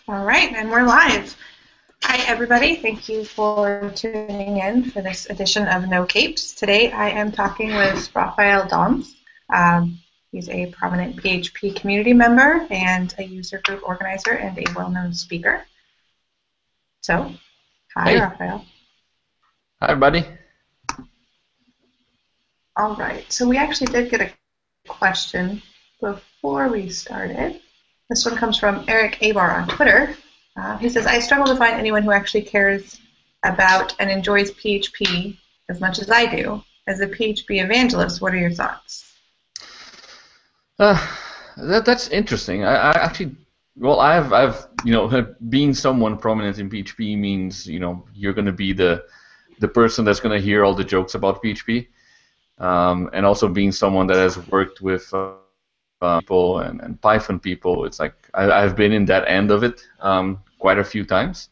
All right, and we're live. Hi, everybody. Thank you for tuning in for this edition of NoCapes. Today, I am talking with Rafael Dohms. He's a prominent PHP community member and a user group organizer and a well-known speaker. So, hi, Hey. Rafael. Hi, everybody. All right. So we actually did get a question before we started. This one comes from Eric Abar on Twitter. He says, I struggle to find anyone who actually cares about and enjoys PHP as much as I do. As a PHP evangelist, what are your thoughts? That's interesting. I actually, well, I've being someone prominent in PHP means, you're going to be the person that's going to hear all the jokes about PHP, and also being someone that has worked with people and Python people. It's like I've been in that end of it quite a few times.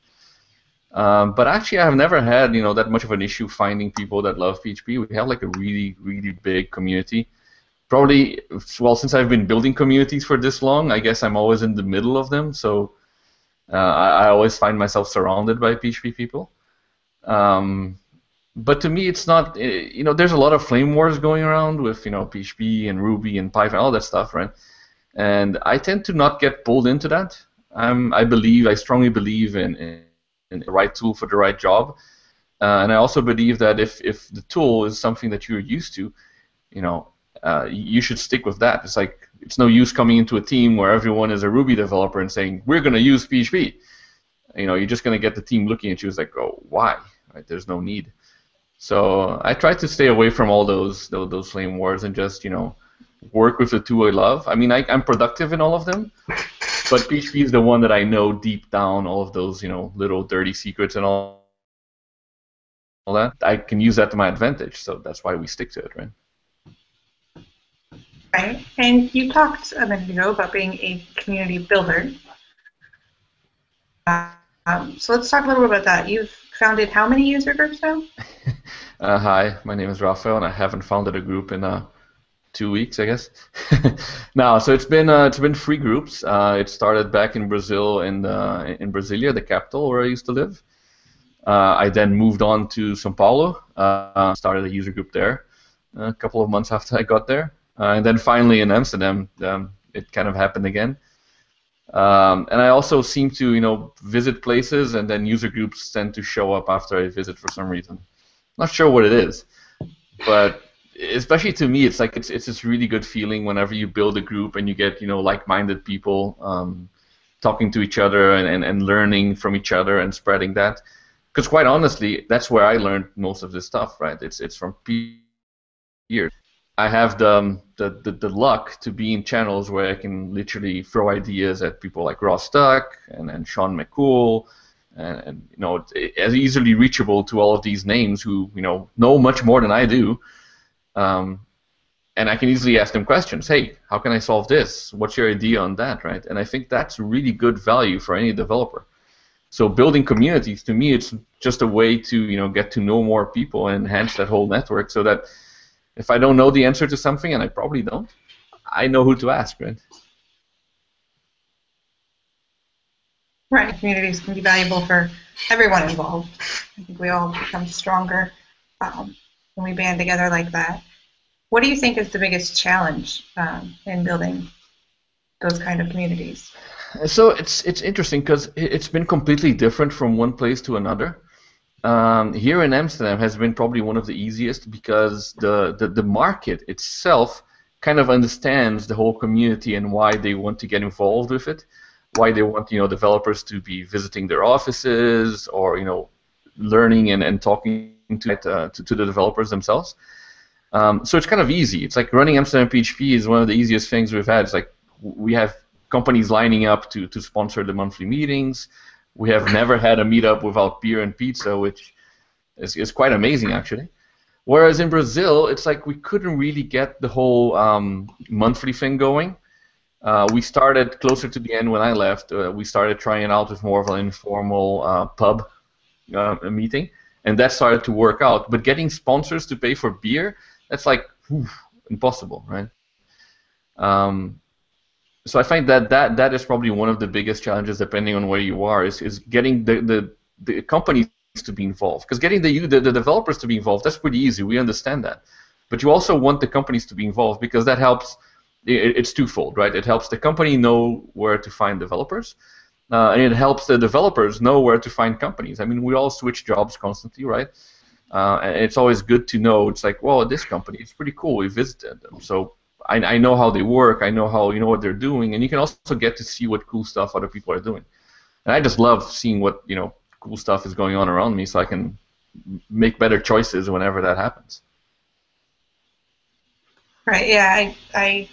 But actually, I've never had that much of an issue finding people that love PHP. We have like a really, really big community. Probably, well, since I've been building communities for this long, I guess I'm always in the middle of them. So I always find myself surrounded by PHP people. But to me, it's not. There's a lot of flame wars going around with PHP and Ruby and Python, all that stuff, right? And I tend to not get pulled into that. I strongly believe in the right tool for the right job, and I also believe that if the tool is something that you're used to, you should stick with that. It's like it's no use coming into a team where everyone is a Ruby developer and saying we're going to use PHP. You're just going to get the team looking at you as like, oh, why? Right? There's no need. So I try to stay away from all those flame wars and just work with the tool I love. I mean, I'm productive in all of them, but PHP is the one that I know deep down all of those little dirty secrets and all that. I can use that to my advantage, so that's why we stick to it, right? Right, and you talked a minute ago about being a community builder. So let's talk a little bit about that. You've founded how many user groups now? Hi, my name is Rafael, and I haven't founded a group in 2 weeks, I guess. No, so it's been 3 groups. It started back in Brazil, in Brasilia, the capital where I used to live. I then moved on to São Paulo, started a user group there a couple of months after I got there. And then finally in Amsterdam, it kind of happened again. And I also seem to, visit places, and then user groups tend to show up after I visit for some reason. Not sure what it is, but especially to me, it's like it's this really good feeling whenever you build a group and you get like-minded people talking to each other and learning from each other and spreading that. Because quite honestly, that's where I learned most of this stuff, right? It's from peers. I have the luck to be in channels where I can literally throw ideas at people like Ross Stuck and Sean McCool, and as easily reachable to all of these names who know much more than I do, and I can easily ask them questions. Hey, how can I solve this? What's your idea on that, right? And I think that's really good value for any developer. So building communities, to me, it's just a way to get to know more people and enhance that whole network, so that if I don't know the answer to something, and I probably don't, I know who to ask, right? Right, communities can be valuable for everyone involved. I think we all become stronger when we band together like that. What do you think is the biggest challenge in building those kind of communities? So it's interesting because it's been completely different from one place to another. Here in Amsterdam has been probably one of the easiest because the market itself kind of understands the whole community and why they want to get involved with it, why they want developers to be visiting their offices or learning and talking to the developers themselves. So it's kind of easy. It's like running Amsterdam PHP is one of the easiest things we've had. It's like we have companies lining up to sponsor the monthly meetings. We have never had a meetup without beer and pizza, which is quite amazing, actually. Whereas in Brazil, it's like we couldn't really get the whole monthly thing going. We started closer to the end when I left. We started trying out with more of an informal pub meeting, and that started to work out. But getting sponsors to pay for beer, that's like impossible, right? so I find that is probably one of the biggest challenges, depending on where you are, is getting the companies to be involved. Because getting the developers to be involved, that's pretty easy. We understand that. But you also want the companies to be involved because that helps. It's twofold, right? It helps the company know where to find developers, and it helps the developers know where to find companies. I mean, we all switch jobs constantly, right? And it's always good to know. It's like, well, this company, it's pretty cool. We visited them, so I know how they work. I know how what they're doing, and you can also get to see what cool stuff other people are doing. And I just love seeing what cool stuff is going on around me, so I can make better choices whenever that happens. Right. Yeah. I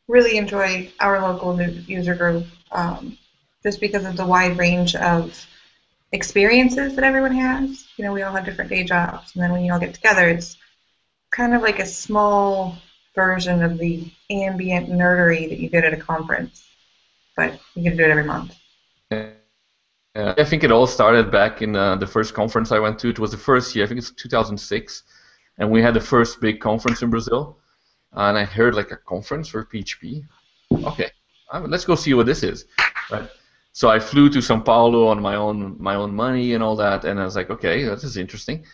really enjoy our local user group, just because of the wide range of experiences that everyone has. We all have different day jobs, and then when you all get together, it's kind of like a small version of the ambient nerdery that you get at a conference, but you get to do it every month. I think it all started back in the first conference I went to. It was the first year, I think it's 2006, and we had the first big conference in Brazil. And I heard like a conference for PHP. Okay, let's go see what this is. Right. So I flew to São Paulo on my own money and all that, and I was like, okay, this is interesting.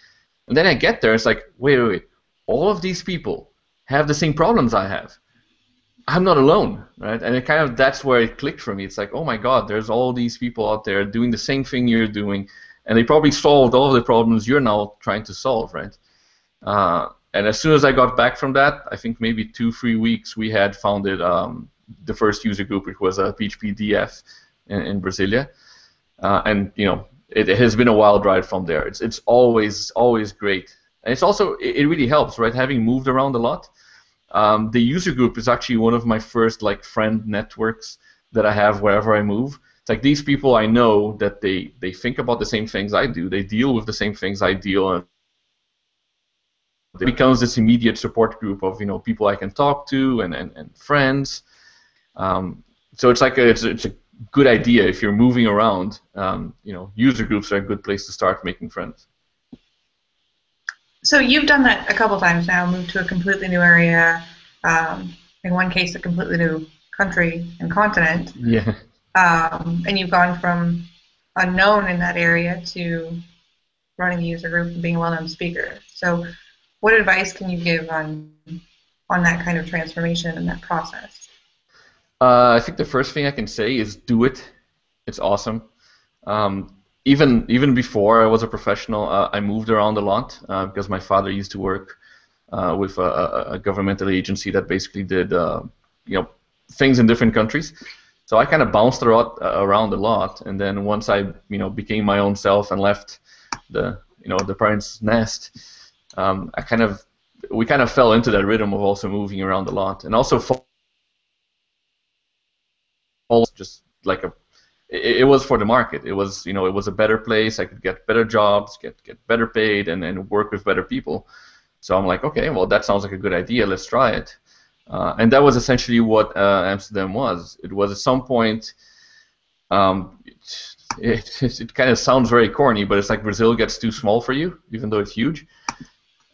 And then I get there, it's like, wait, all of these people have the same problems I have. I'm not alone, right? And that's where it clicked for me. It's like, oh my God, there's all these people out there doing the same thing you're doing, and they probably solved all of the problems you're now trying to solve, right? And as soon as I got back from that, I think maybe 2-3 weeks, we had founded the first user group, which was a PHP DF in Brasilia, and it has been a wild ride from there. It's always great, and it's also it really helps, right? Having moved around a lot, the user group is actually one of my first like friend networks that I have wherever I move. It's like these people I know that they think about the same things I do, they deal with the same things I deal, and it becomes this immediate support group of people I can talk to and friends. So it's like it's a good idea if you're moving around. User groups are a good place to start making friends. So you've done that a couple times now, moved to a completely new area, in one case a completely new country and continent. Yeah. And you've gone from unknown in that area to running a user group and being a well-known speaker. So what advice can you give on that kind of transformation and that process? I think the first thing I can say is do it. It's awesome. Even before I was a professional, I moved around a lot because my father used to work with a governmental agency that basically did things in different countries. So I kind of bounced around a lot, and then once I became my own self and left the parents' nest, we kind of fell into that rhythm of also moving around a lot, and also just like it was for the market. It was it was a better place. I could get better jobs, get better paid, and work with better people. So I'm like, okay, well that sounds like a good idea. Let's try it. And that was essentially what Amsterdam was. It was at some point. It kind of sounds very corny, but it's like Brazil gets too small for you, even though it's huge.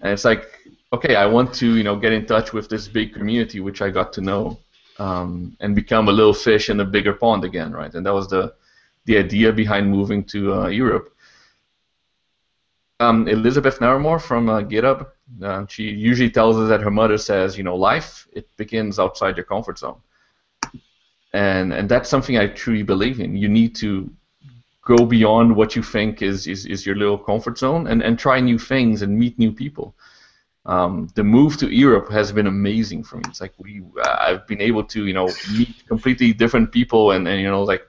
And it's like, okay, I want to get in touch with this big community, which I got to know, and become a little fish in a bigger pond again, right? And that was the idea behind moving to Europe. Elizabeth Naramore from GitHub, she usually tells us that her mother says, life, it begins outside your comfort zone. And that's something I truly believe in. You need to go beyond what you think is your little comfort zone and try new things and meet new people. The move to Europe has been amazing for me. It's like I've been able to meet completely different people and like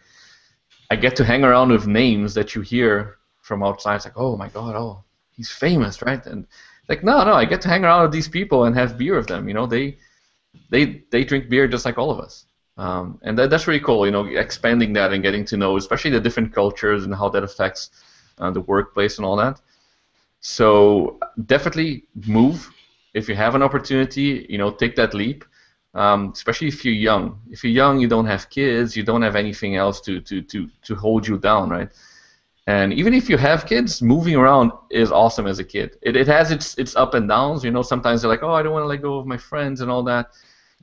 I get to hang around with names that you hear from outside. It's like, oh my God, oh he's famous, right? And like no, I get to hang around with these people and have beer with them. They drink beer just like all of us. And that's really cool, expanding that and getting to know, especially the different cultures and how that affects the workplace and all that. So definitely move if you have an opportunity. Take that leap, especially if you're young. If you're young, you don't have kids, you don't have anything else to hold you down, right? And even if you have kids, moving around is awesome as a kid. It has its up and downs. Sometimes they're like, oh, I don't want to let go of my friends and all that.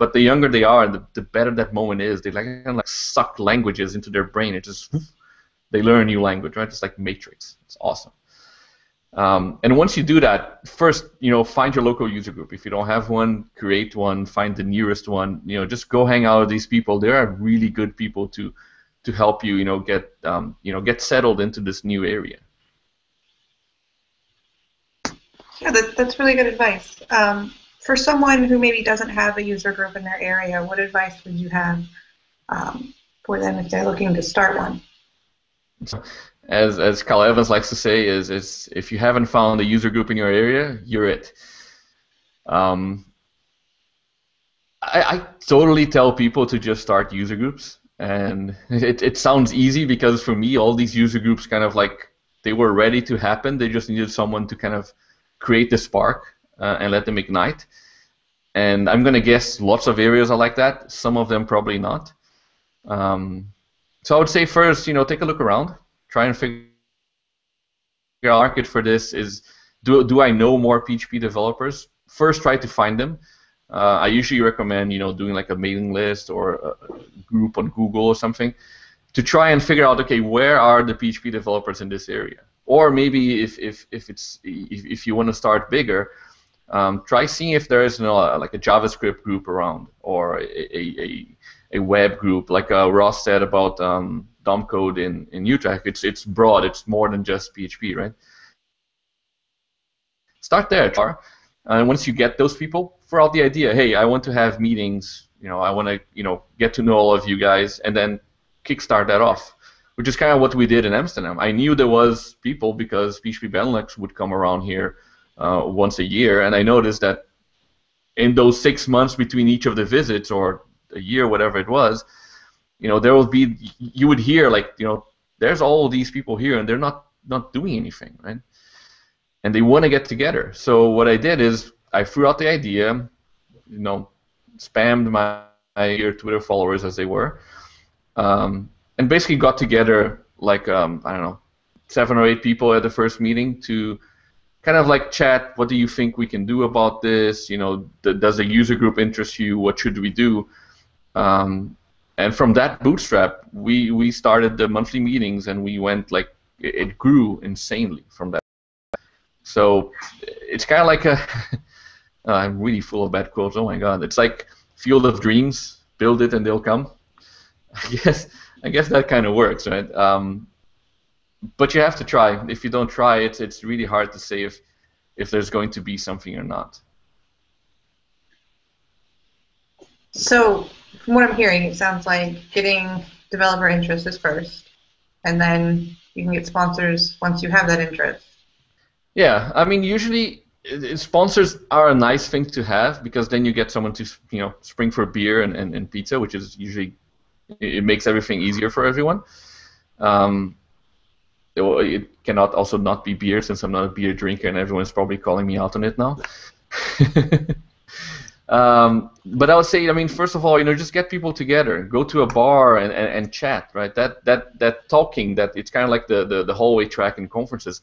But the younger they are, the better that moment is. They kind of like suck languages into their brain. It just they learn a new language, right? It's like Matrix. It's awesome. And once you do that, first, find your local user group. If you don't have one, create one. Find the nearest one. Just go hang out with these people. They are really good people to help you, get settled into this new area. Yeah, that's really good advice. For someone who maybe doesn't have a user group in their area, what advice would you have for them if they're looking to start one? So, as Carl Evans likes to say, is if you haven't found a user group in your area, you're it. I totally tell people to just start user groups, and it sounds easy because for me, all these user groups kind of like they were ready to happen. They just needed someone to kind of create the spark and let them ignite. And I'm going to guess lots of areas are like that. Some of them probably not. So I would say first, take a look around. Try and figure out market for this is, do I know more PHP developers? First, try to find them. I usually recommend, doing like a mailing list or a group on Google or something to try and figure out, okay, where are the PHP developers in this area? Or maybe if you want to start bigger, try seeing if there is like a JavaScript group around or a web group, like Ross said about DOM code in Utrecht. It's broad. It's more than just PHP, right? Start there, and once you get those people, throw out the idea. Hey, I want to have meetings. I want to get to know all of you guys, and then kickstart that off, which is kind of what we did in Amsterdam. I knew there was people because PHP Benelux would come around here once a year, and I noticed that in those 6 months between each of the visits, or a year, whatever it was, there will be, you would hear like, there's all these people here and they're not doing anything, right? And they want to get together. So what I did is I threw out the idea, spammed my Twitter followers as they were, and basically got together like I don't know, 7 or 8 people at the first meeting to kind of like chat. What do you think we can do about this? Does the user group interest you? What should we do? And from that bootstrap, we started the monthly meetings, and we went like it grew insanely from that. So it's kind of like a I'm really full of bad quotes. Oh my God! It's like Field of Dreams. Build it and they'll come. I guess that kind of works, right? But you have to try. If you don't try, it's really hard to say if there's going to be something or not. So, from what I'm hearing, it sounds like getting developer interest is first, and then you can get sponsors once you have that interest. Yeah, I mean, usually sponsors are a nice thing to have because then you get someone to spring for beer and pizza, which is usually, it makes everything easier for everyone. It cannot also not be beer, since I'm not a beer drinker and everyone's probably calling me out on it now. But I would say, I mean, first of all, just get people together, go to a bar and chat, right? That talking, that it's kind of like the hallway track in conferences.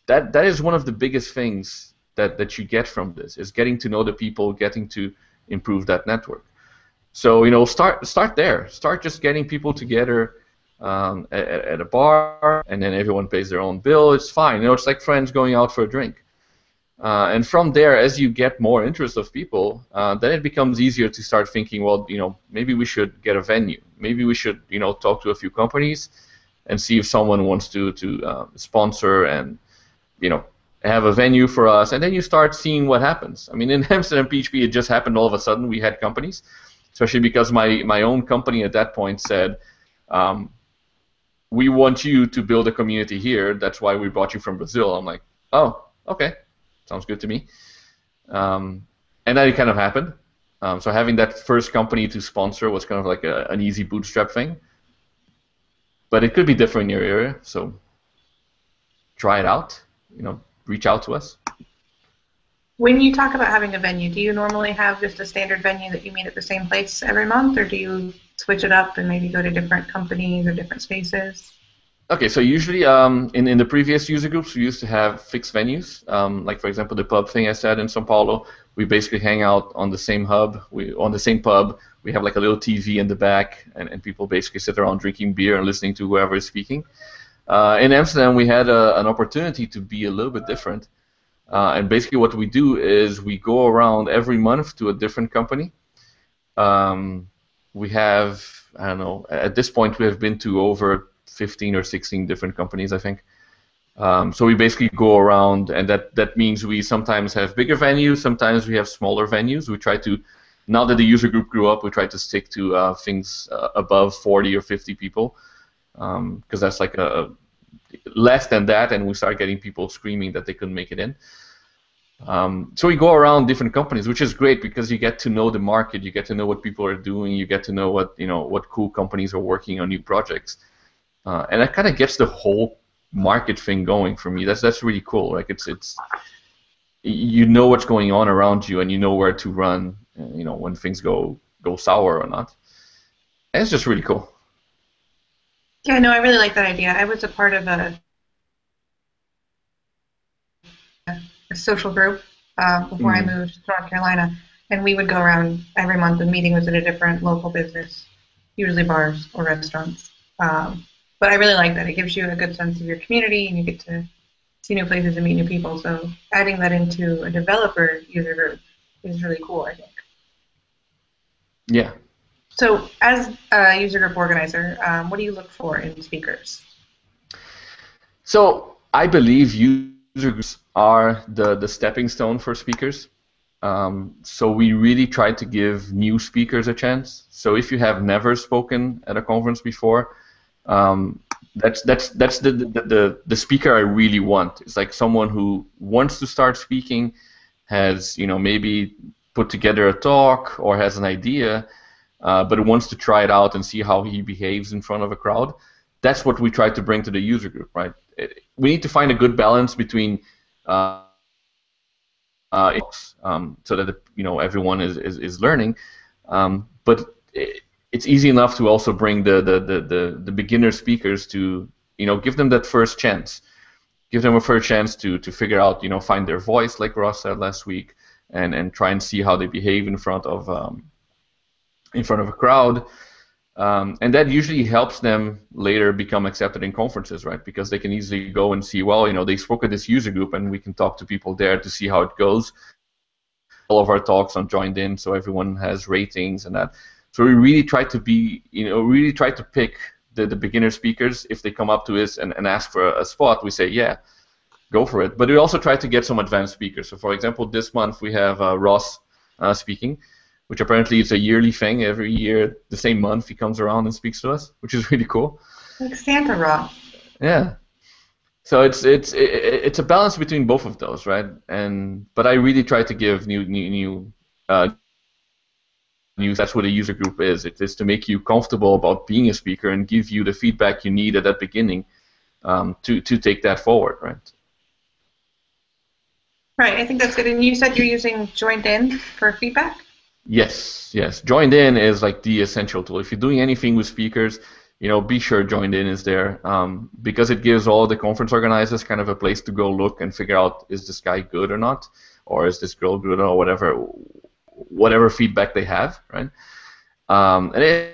That is one of the biggest things that you get from this, is getting to know the people, getting to improve that network. So start there. Start just getting people together at a bar, and then everyone pays their own bill. It's fine. It's like friends going out for a drink. And from there, as you get more interest of people, then it becomes easier to start thinking, well, maybe we should get a venue. Maybe we should, talk to a few companies and see if someone wants to sponsor and, have a venue for us. And then you start seeing what happens. I mean, in Amsterdam PHP, it just happened all of a sudden. We had companies, especially because my own company at that point said, we want you to build a community here. That's why we brought you from Brazil. I'm like, oh, okay. Sounds good to me. And then it kind of happened. So having that first company to sponsor was kind of like an easy bootstrap thing. But it could be different in your area, so try it out. Reach out to us. When you talk about having a venue, do you normally have just a standard venue that you meet at the same place every month, or do you switch it up and maybe go to different companies or different spaces? Okay, so usually in the previous user groups, we used to have fixed venues. Like, for example, the pub thing I said in São Paulo, we basically hang out on the same hub, on the same pub. We have like a little TV in the back, and people basically sit around drinking beer and listening to whoever is speaking. In Amsterdam, we had an opportunity to be a little bit different. And basically what we do is we go around every month to a different company. We have, I don't know, at this point we have been to over 15 or 16 different companies, I think. So we basically go around, and that means we sometimes have bigger venues, sometimes we have smaller venues. We try to, now that the user group grew up, we try to stick to things above 40 or 50 people, because that's like less than that, and we start getting people screaming that they couldn't make it in. So we go around different companies, which is great because you get to know the market, you get to know what people are doing, you get to know what cool companies are working on new projects. And that kind of gets the whole market thing going for me. That's really cool. Like it's you know what's going on around you, and you know where to run. When things go sour or not. And it's just really cool. Yeah, no, I really like that idea. I was a part of a social group before I moved to North Carolina, and we would go around every month. The meeting was at a different local business, usually bars or restaurants. But I really like that. It gives you a good sense of your community, and you get to see new places and meet new people. So adding that into a developer user group is really cool, I think. Yeah. So as a user group organizer, what do you look for in speakers? So I believe user groups are the stepping stone for speakers. So we really try to give new speakers a chance. So if you have never spoken at a conference before, that's the speaker I really want. It's like someone who wants to start speaking, has maybe put together a talk or has an idea, but wants to try it out and see how he behaves in front of a crowd. That's what we try to bring to the user group, right? We need to find a good balance between so that everyone is learning, but it's easy enough to also bring the beginner speakers to give them that first chance, give them a first chance to figure out find their voice, like Ross said last week, and try and see how they behave in front of a crowd. And that usually helps them later become accepted in conferences, right? Because they can easily go and see, well, they spoke at this user group, and we can talk to people there to see how it goes. All of our talks are joined in, so everyone has ratings and that. So we really try to really try to pick the beginner speakers. If they come up to us and ask for a spot, we say, yeah, go for it. But we also try to get some advanced speakers. So for example, this month we have Ross speaking, which apparently is a yearly thing. Every year, the same month, he comes around and speaks to us, which is really cool. Like Santa Ross. Yeah. So it's a balance between both of those, right? But I really try to give new news. That's what a user group is. It is to make you comfortable about being a speaker and give you the feedback you need at that beginning to take that forward, right? Right. I think that's good. And you said you're using Joined In for feedback? Yes. Joined In is like the essential tool. If you're doing anything with speakers, be sure Joined In is there, because it gives all the conference organizers kind of a place to go look and figure out, is this guy good or not, or is this girl good, or whatever feedback they have, right? And the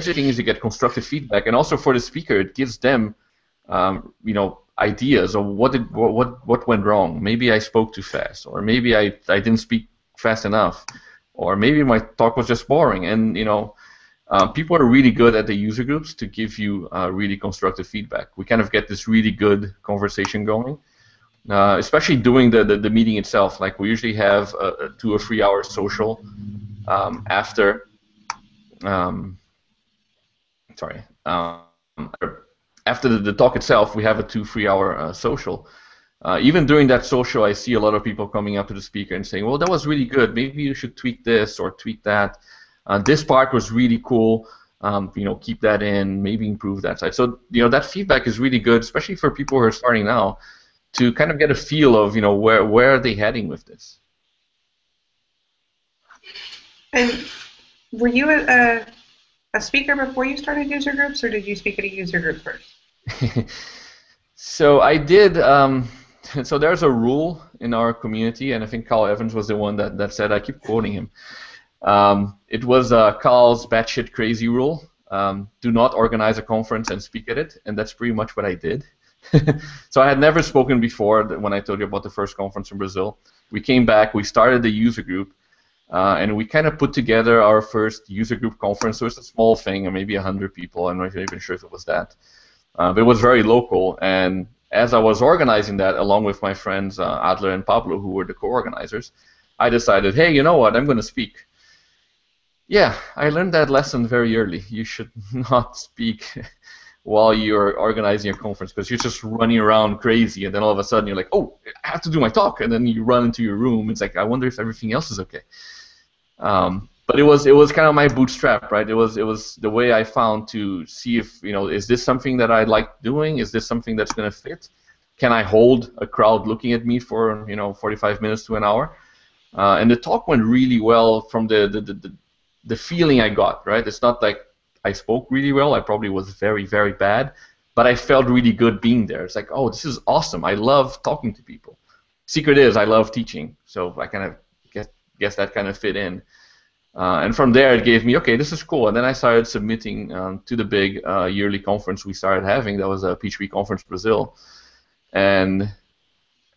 thing is, you get constructive feedback, and also for the speaker, it gives them, ideas of what went wrong. Maybe I spoke too fast, or maybe I didn't speak fast enough, or maybe my talk was just boring. And people are really good at the user groups to give you really constructive feedback. We kind of get this really good conversation going, especially during the meeting itself. Like we usually have a 2 or 3 hour social after. After the talk itself, we have a 2-3 hour social. Even during that social, I see a lot of people coming up to the speaker and saying, well, that was really good. Maybe you should tweak this or tweak that. This part was really cool. Keep that in. Maybe improve that side. So that feedback is really good, especially for people who are starting now, to kind of get a feel of where are they heading with this. And were you a speaker before you started user groups, or did you speak at a user group first? So I did. So there's a rule in our community, and I think Carl Evans was the one that said. I keep quoting him. It was Carl's batshit crazy rule. Do not organize a conference and speak at it, and that's pretty much what I did. So I had never spoken before when I told you about the first conference in Brazil. We came back, we started the user group, and we kind of put together our first user group conference. So it's a small thing, maybe 100 people. I'm not even sure if it was that. But it was very local, and as I was organizing that, along with my friends Adler and Pablo, who were the co-organizers, I decided, hey, you know what, I'm going to speak. Yeah, I learned that lesson very early. You should not speak while you're organizing your conference, because you're just running around crazy, and then all of a sudden you're like, oh, I have to do my talk, and then you run into your room. It's like, I wonder if everything else is okay. But it was kind of my bootstrap, right? It was the way I found to see if, is this something that I like doing? Is this something that's going to fit? Can I hold a crowd looking at me for 45 minutes to an hour? And the talk went really well from the feeling I got, right? It's not like I spoke really well. I probably was very, very bad, but I felt really good being there. It's like, oh, this is awesome. I love talking to people. Secret is I love teaching, so I kind of guess that kind of fit in. And from there, it gave me, okay, this is cool. And then I started submitting to the big yearly conference we started having. That was a PHP Conference Brazil. And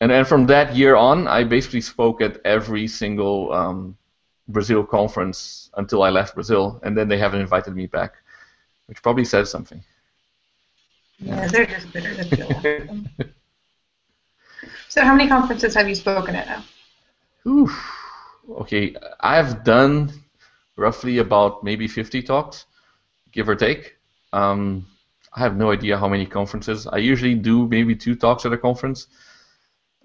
then from that year on, I basically spoke at every single Brazil conference until I left Brazil. And then they haven't invited me back, which probably says something. Yeah, they're just bitter that you left them. So how many conferences have you spoken at now? Oof. Okay, I've done roughly about maybe 50 talks, give or take. I have no idea how many conferences. I usually do maybe 2 talks at a conference.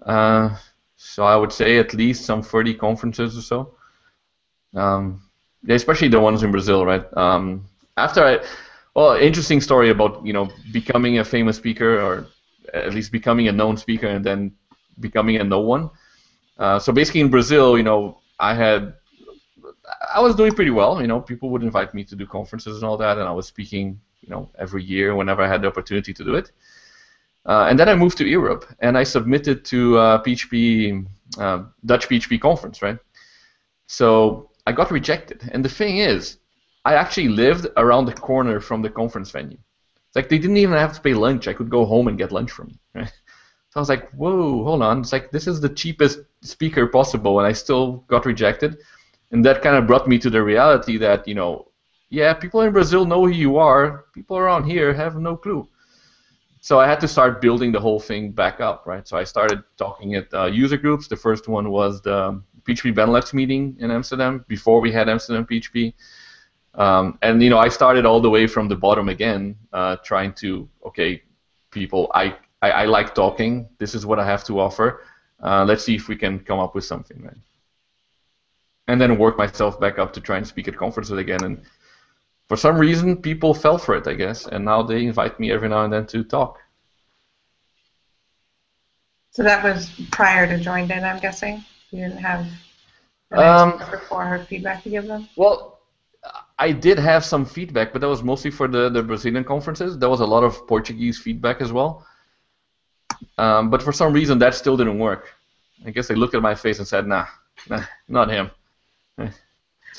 So I would say at least some 30 conferences or so. Especially the ones in Brazil, right? Interesting story about becoming a famous speaker, or at least becoming a known speaker, and then becoming a no one. So basically in Brazil, I was doing pretty well. People would invite me to do conferences and all that, and I was speaking, every year whenever I had the opportunity to do it. And then I moved to Europe, and I submitted to PHP, Dutch PHP conference, right? So I got rejected. And the thing is, I actually lived around the corner from the conference venue. It's like they didn't even have to pay lunch. I could go home and get lunch from me, right? So I was like, whoa, hold on. It's like, this is the cheapest speaker possible, and I still got rejected. And that kind of brought me to the reality that, yeah, people in Brazil know who you are. People around here have no clue. So I had to start building the whole thing back up, right? So I started talking at user groups. The first one was the PHP Benelux meeting in Amsterdam, before we had Amsterdam PHP. And, I started all the way from the bottom again, trying to, okay, people, I like talking. This is what I have to offer. Let's see if we can come up with something, right? And then work myself back up to try and speak at conferences again. And for some reason, people fell for it, I guess. And now they invite me every now and then to talk. So that was prior to joined in, I'm guessing? You didn't have before feedback to give them? Well, I did have some feedback, but that was mostly for the Brazilian conferences. There was a lot of Portuguese feedback as well. But for some reason, that still didn't work. I guess they looked at my face and said, nah, not him.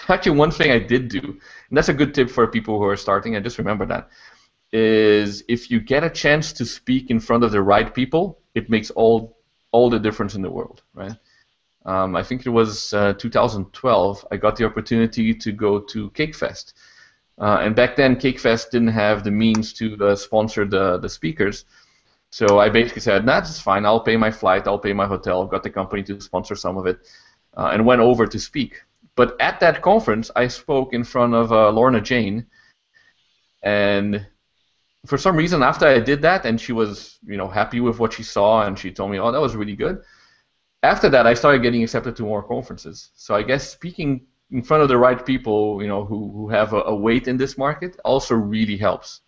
Actually, one thing I did do, and that's a good tip for people who are starting, I just remember that, is if you get a chance to speak in front of the right people, it makes all the difference in the world, right? I think it was 2012, I got the opportunity to go to CakeFest. And back then, CakeFest didn't have the means to sponsor the speakers. So I basically said, nah, that's fine, I'll pay my flight, I'll pay my hotel, got the company to sponsor some of it, and went over to speak. But at that conference, I spoke in front of Lorna Jane, and for some reason, after I did that, and she was, happy with what she saw, and she told me, oh, that was really good. After that, I started getting accepted to more conferences. So I guess speaking in front of the right people, who have a weight in this market, also really helps.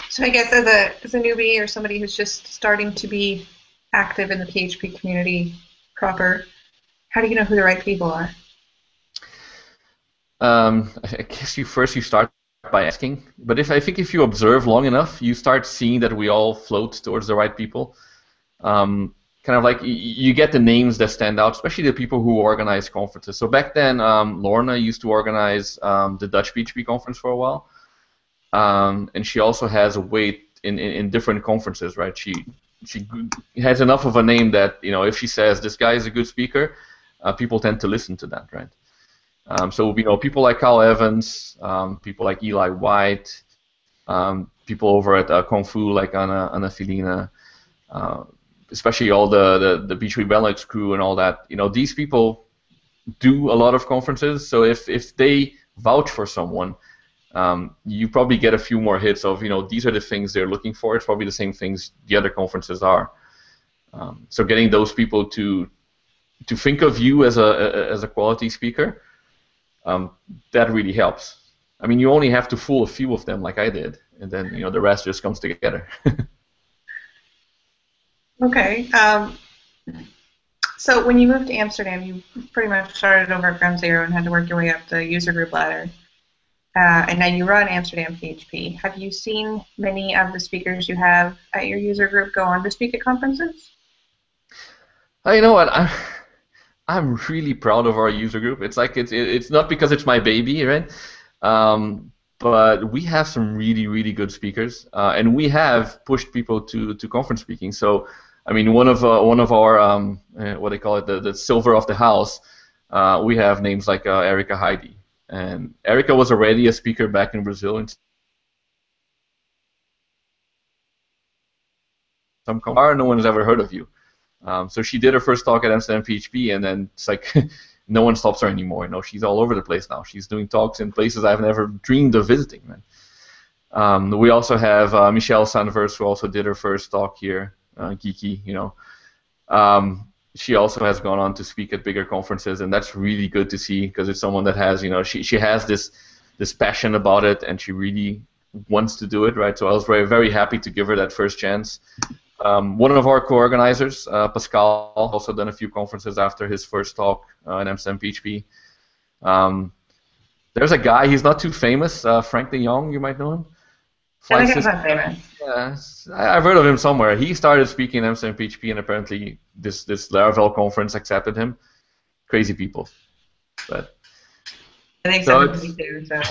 So I guess as a newbie or somebody who's just starting to be active in the PHP community proper, how do you know who the right people are? I guess you start by asking, but I think if you observe long enough, you start seeing that we all float towards the right people. Kind of like you get the names that stand out, especially the people who organize conferences. So back then, Lorna used to organize the Dutch PHP conference for a while, and she also has a weight in different conferences, right? She has enough of a name that if she says this guy is a good speaker, people tend to listen to that, right? So people like Carl Evans, people like Eli White, people over at Kung Fu like Anna Filina, especially all the B3 Benelux crew and all that. These people do a lot of conferences, so if they vouch for someone, you probably get a few more hits of these are the things they're looking for. It's probably the same things the other conferences are. So getting those people to think of you as a quality speaker. That really helps. I mean, you only have to fool a few of them, like I did, and then the rest just comes together. Okay. So when you moved to Amsterdam, you pretty much started over at ground zero and had to work your way up the user group ladder. And now you run Amsterdam PHP. Have you seen many of the speakers you have at your user group go on to speak at conferences? You know what? I'm really proud of our user group. It's like it's not because it's my baby, right? But we have some really good speakers, and we have pushed people to conference speaking. So, I mean, one of our what they call it, the silver of the house, we have names like Erica Heidi, and Erica was already a speaker back in Brazil in some conference. No one's ever heard of you. So she did her first talk at Amsterdam PHP, and then it's like no one stops her anymore. She's all over the place now. She's doing talks in places I've never dreamed of visiting, man. We also have Michelle Sanvers, who also did her first talk here, geeky, she also has gone on to speak at bigger conferences, and that's really good to see because it's someone that has, she has this passion about it, and she really wants to do it, right? So I was very happy to give her that first chance. One of our co-organizers, Pascal, also done a few conferences after his first talk in Amsterdam PHP. There's a guy, he's not too famous, Frank de Jong, you might know him. I think he's not famous. Yeah, I've heard of him somewhere. He started speaking in Amsterdam PHP, and apparently this Laravel conference accepted him. Crazy people. But I think so too. So.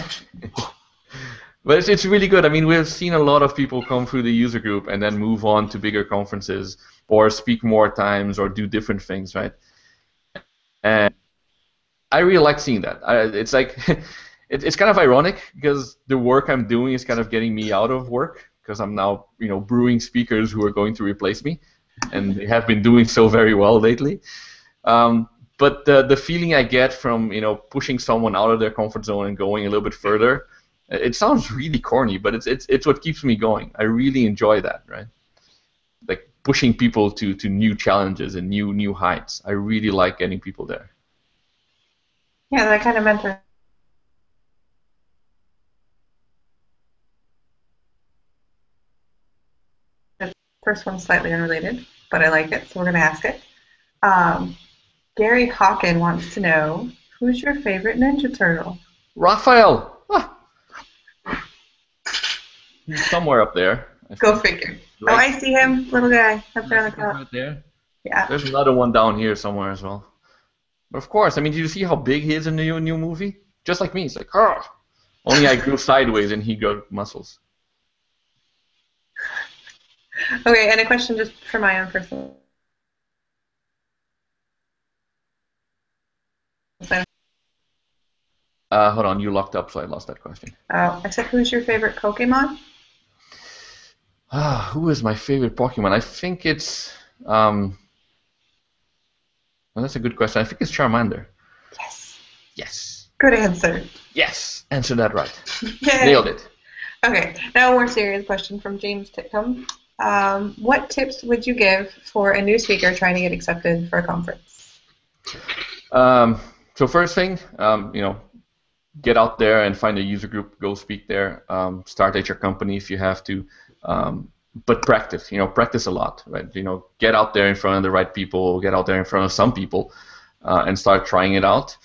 But it's really good. I mean, we've seen a lot of people come through the user group and then move on to bigger conferences or speak more times or do different things, right? And I really like seeing that. It's like it's kind of ironic because the work I'm doing is kind of getting me out of work because I'm now brewing speakers who are going to replace me, and they have been doing so very well lately. But the feeling I get from pushing someone out of their comfort zone and going a little bit further. It sounds really corny, but it's what keeps me going. I really enjoy that, right? Like pushing people to new challenges and new heights. I really like getting people there. Yeah, that kind of mentor. The first one's slightly unrelated, but I like it, so we're going to ask it. Gary Hawken wants to know, who's your favorite Ninja Turtle? Rafael! He's somewhere up there. Go figure. Right. Oh, I see him, little guy up there on the top. Right there. Yeah. There's another one down here somewhere as well. But of course, I mean, did you see how big he is in the new movie? Just like me. It's like, only I grew sideways and he grew muscles. Okay, and a question just for my own personal. Hold on, you locked up, so I lost that question. Oh, I said, who's your favorite Pokemon? Who is my favorite Pokemon? I think it's. Well, that's a good question. I think it's Charmander. Yes. Yes. Good answer. Yes. Answer that right. Yay. Nailed it. Okay, now a more serious question from James Titcomb. What tips would you give for a new speaker trying to get accepted for a conference? So first thing, get out there and find a user group. Go speak there. Start at your company if you have to. But practice. Practice a lot, right? Get out there in front of the right people. Get out there in front of some people, and start trying it out.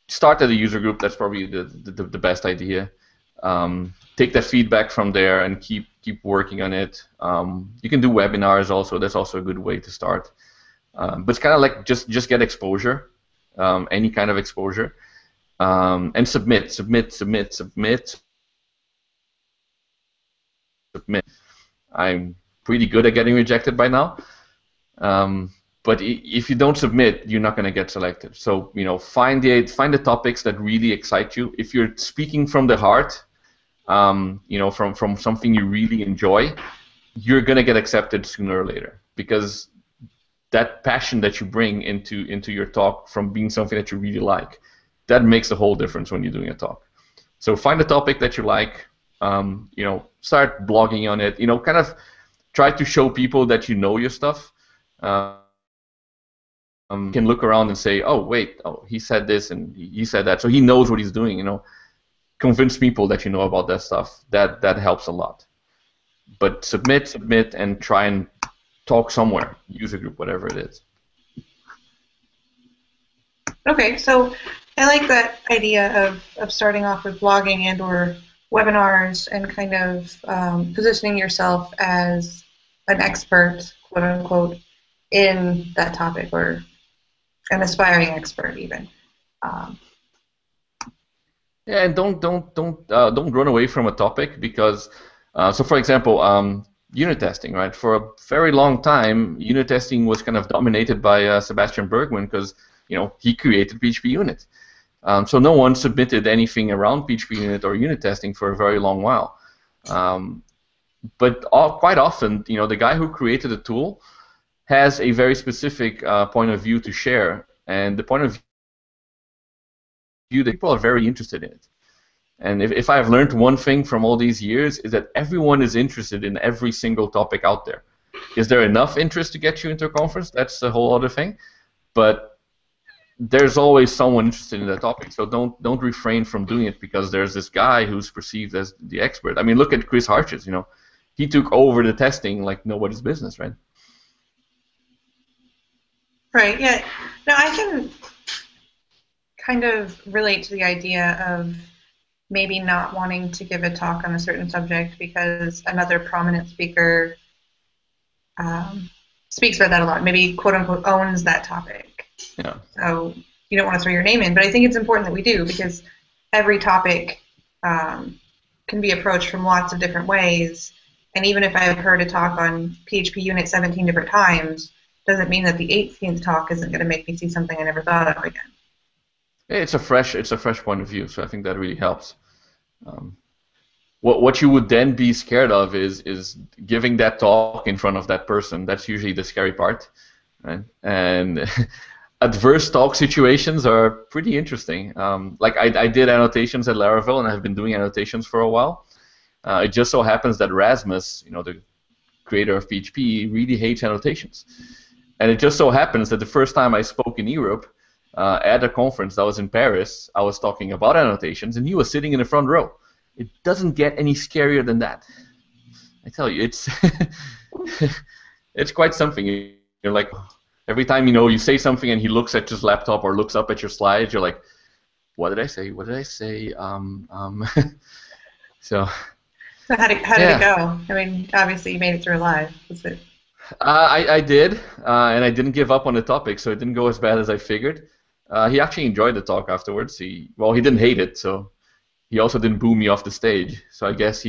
start at a user group. That's probably the best idea. Take that feedback from there and keep working on it. You can do webinars also. That's also a good way to start. But it's kind of like just get exposure, any kind of exposure, and submit. I'm pretty good at getting rejected by now. But if you don't submit, you're not going to get selected. So find the topics that really excite you. If you're speaking from the heart, from something you really enjoy, you're going to get accepted sooner or later, because that passion that you bring into your talk from being something that you really like, that makes a whole difference when you're doing a talk. So find a topic that you like, start blogging on it, kind of try to show people that you know your stuff. You can look around and say, oh, wait, he said this and he said that, so he knows what he's doing, Convince people that you know about that stuff. That helps a lot. But submit, and try and talk somewhere, user group, whatever it is. Okay, so I like that idea of starting off with blogging and or webinars and kind of positioning yourself as an expert, quote unquote, in that topic, or an aspiring expert even. Yeah, and don't run away from a topic, because so for example, unit testing, right? For a very long time, unit testing was kind of dominated by Sebastian Bergman, because he created PHP Unit. So no one submitted anything around PHP Unit or unit testing for a very long while. But quite often, the guy who created the tool has a very specific point of view to share, and the point of view that people are very interested in it. And if I've learned one thing from all these years, is that everyone is interested in every single topic out there. Is there enough interest to get you into a conference? That's a whole other thing. But there's always someone interested in that topic, so don't refrain from doing it because there's this guy who's perceived as the expert. I mean, look at Chris Harches. He took over the testing like nobody's business, right? Right. Yeah. No, I can kind of relate to the idea of maybe not wanting to give a talk on a certain subject because another prominent speaker speaks about that a lot. Maybe quote unquote owns that topic. Yeah. So you don't want to throw your name in, but I think it's important that we do, because every topic can be approached from lots of different ways. And even if I've heard a talk on PHP Unit 17 different times, doesn't mean that the 18th talk isn't going to make me see something I never thought of again. It's a fresh point of view, so I think that really helps. What you would then be scared of is giving that talk in front of that person. That's usually the scary part, right? And adverse talk situations are pretty interesting. Like I did annotations at Laravel, and I've been doing annotations for a while. It just so happens that Rasmus, the creator of PHP, really hates annotations. And it just so happens that the first time I spoke in Europe at a conference that was in Paris, I was talking about annotations, and he was sitting in the front row. It doesn't get any scarier than that. I tell you, it's it's quite something. You're like, every time you say something and he looks at his laptop or looks up at your slides, you're like, what did I say? What did I say? So how did it go? I mean, obviously you made it through alive. Was it? I did, and I didn't give up on the topic, so it didn't go as bad as I figured. He actually enjoyed the talk afterwards. He didn't hate it, so he also didn't boo me off the stage. So I guess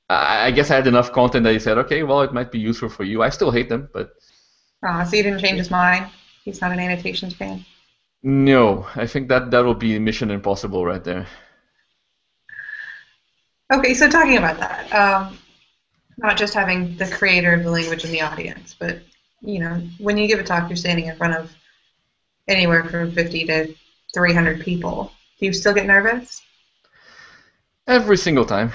I had enough content that he said, okay, well, it might be useful for you. I still hate them, but. So you didn't change his mind? He's not an annotations fan? No, I think that will be Mission Impossible right there. Okay, so talking about that, not just having the creator of the language in the audience, but when you give a talk, you're standing in front of anywhere from 50 to 300 people. Do you still get nervous? Every single time.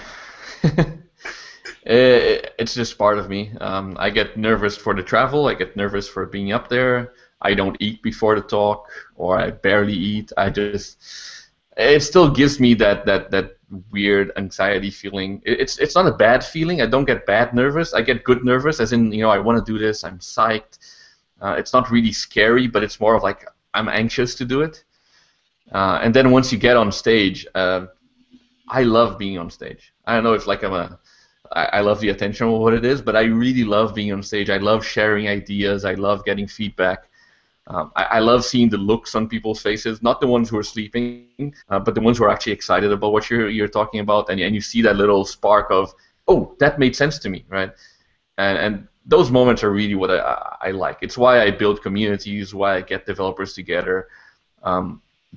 It's just part of me. I get nervous for the travel. I get nervous for being up there. I don't eat before the talk, or I barely eat. It still gives me that weird anxiety feeling. It's not a bad feeling. I don't get bad nervous. I get good nervous, as in I want to do this. I'm psyched. It's not really scary, but it's more of like I'm anxious to do it. And then once you get on stage, I love being on stage. I don't know if like I love the attention of what it is, but I really love being on stage. I love sharing ideas. I love getting feedback. I love seeing the looks on people's faces, not the ones who are sleeping, but the ones who are actually excited about what you're talking about, and you see that little spark of, oh, that made sense to me, right? And those moments are really what I like. It's why I build communities, why I get developers together.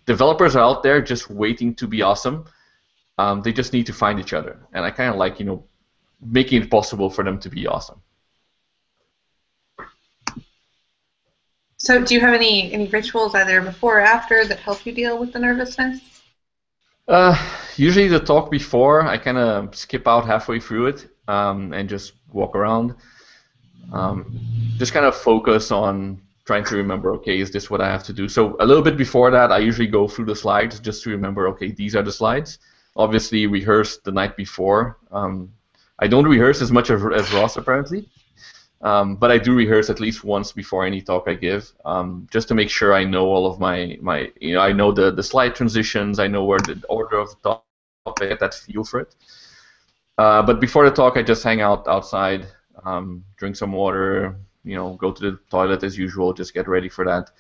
Developers are out there just waiting to be awesome. They just need to find each other, and I kind of like, making it possible for them to be awesome. So do you have any rituals either before or after that help you deal with the nervousness? Usually the talk before, I kind of skip out halfway through it and just walk around. Just kind of focus on trying to remember, okay, is this what I have to do? So a little bit before that, I usually go through the slides just to remember, okay, these are the slides. Obviously, rehearse the night before. I don't rehearse as much as Ross, apparently. But I do rehearse at least once before any talk I give, just to make sure I know all of my I know the slide transitions, I know where the order of the topic, I get that feel for it. But before the talk, I just hang out outside, drink some water, go to the toilet as usual, just get ready for that,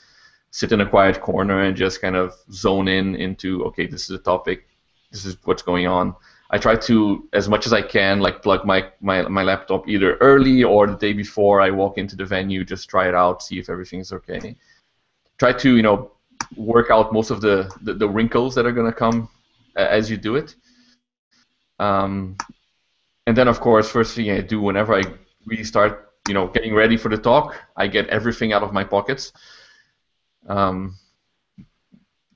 sit in a quiet corner and just kind of zone into, okay, this is the topic, this is what's going on. I try to, as much as I can, like plug my laptop either early or the day before I walk into the venue, just try it out, see if everything's okay. Try to, work out most of the wrinkles that are going to come as you do it. And then, of course, first thing I do whenever I really start, getting ready for the talk, I get everything out of my pockets.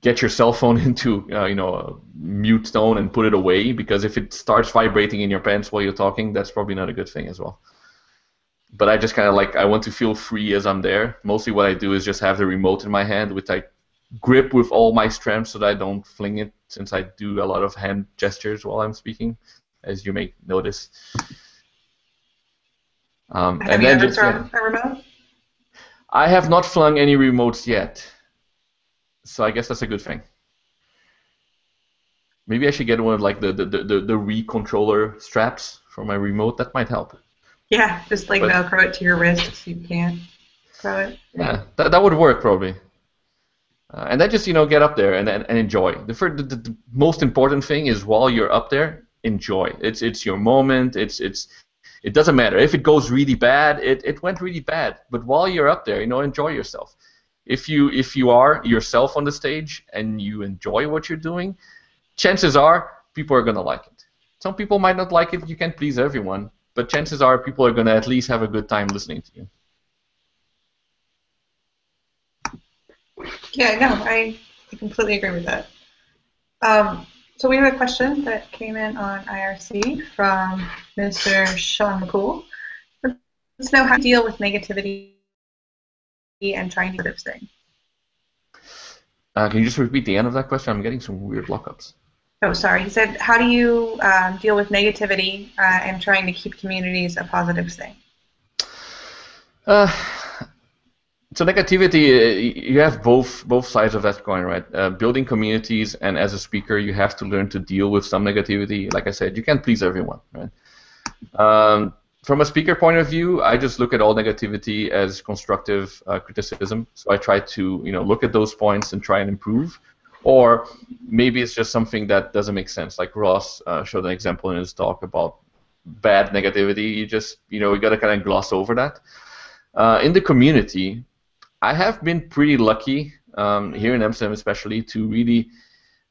Get your cell phone into a mute tone and put it away, because if it starts vibrating in your pants while you're talking, that's probably not a good thing as well. But I just kind of I want to feel free as I'm there. Mostly what I do is just have the remote in my hand, which I grip with all my strength so that I don't fling it, since I do a lot of hand gestures while I'm speaking, as you may notice. Have you ever thrown a remote? I have not flung any remotes yet. So I guess that's a good thing. Maybe I should get one of the Wii controller straps for my remote. That might help. Yeah, just Velcro it to your wrist so you can't throw it. Yeah, that would work probably. And then just get up there and enjoy. The most important thing is while you're up there, enjoy. It's your moment. It doesn't matter if it goes really bad. It went really bad. But while you're up there, enjoy yourself. If you are yourself on the stage and you enjoy what you're doing, chances are people are going to like it. Some people might not like it. You can't please everyone. But chances are people are going to at least have a good time listening to you. Yeah, no, I completely agree with that. So we have a question that came in on IRC from Mr. Sean McCool. Let's know how to deal with negativity and trying to do this thing. Can you just repeat the end of that question? I'm getting some weird lockups. Oh, sorry. He said, how do you deal with negativity and trying to keep communities a positive thing? So negativity, you have both sides of that coin, right? Building communities, and as a speaker, you have to learn to deal with some negativity. Like I said, you can't please everyone, right? From a speaker point of view, I just look at all negativity as constructive criticism. So I try to, look at those points and try and improve. Or maybe it's just something that doesn't make sense. Like Ross showed an example in his talk about bad negativity. You just, you got to kind of gloss over that. In the community, I have been pretty lucky here in Amsterdam, especially, to really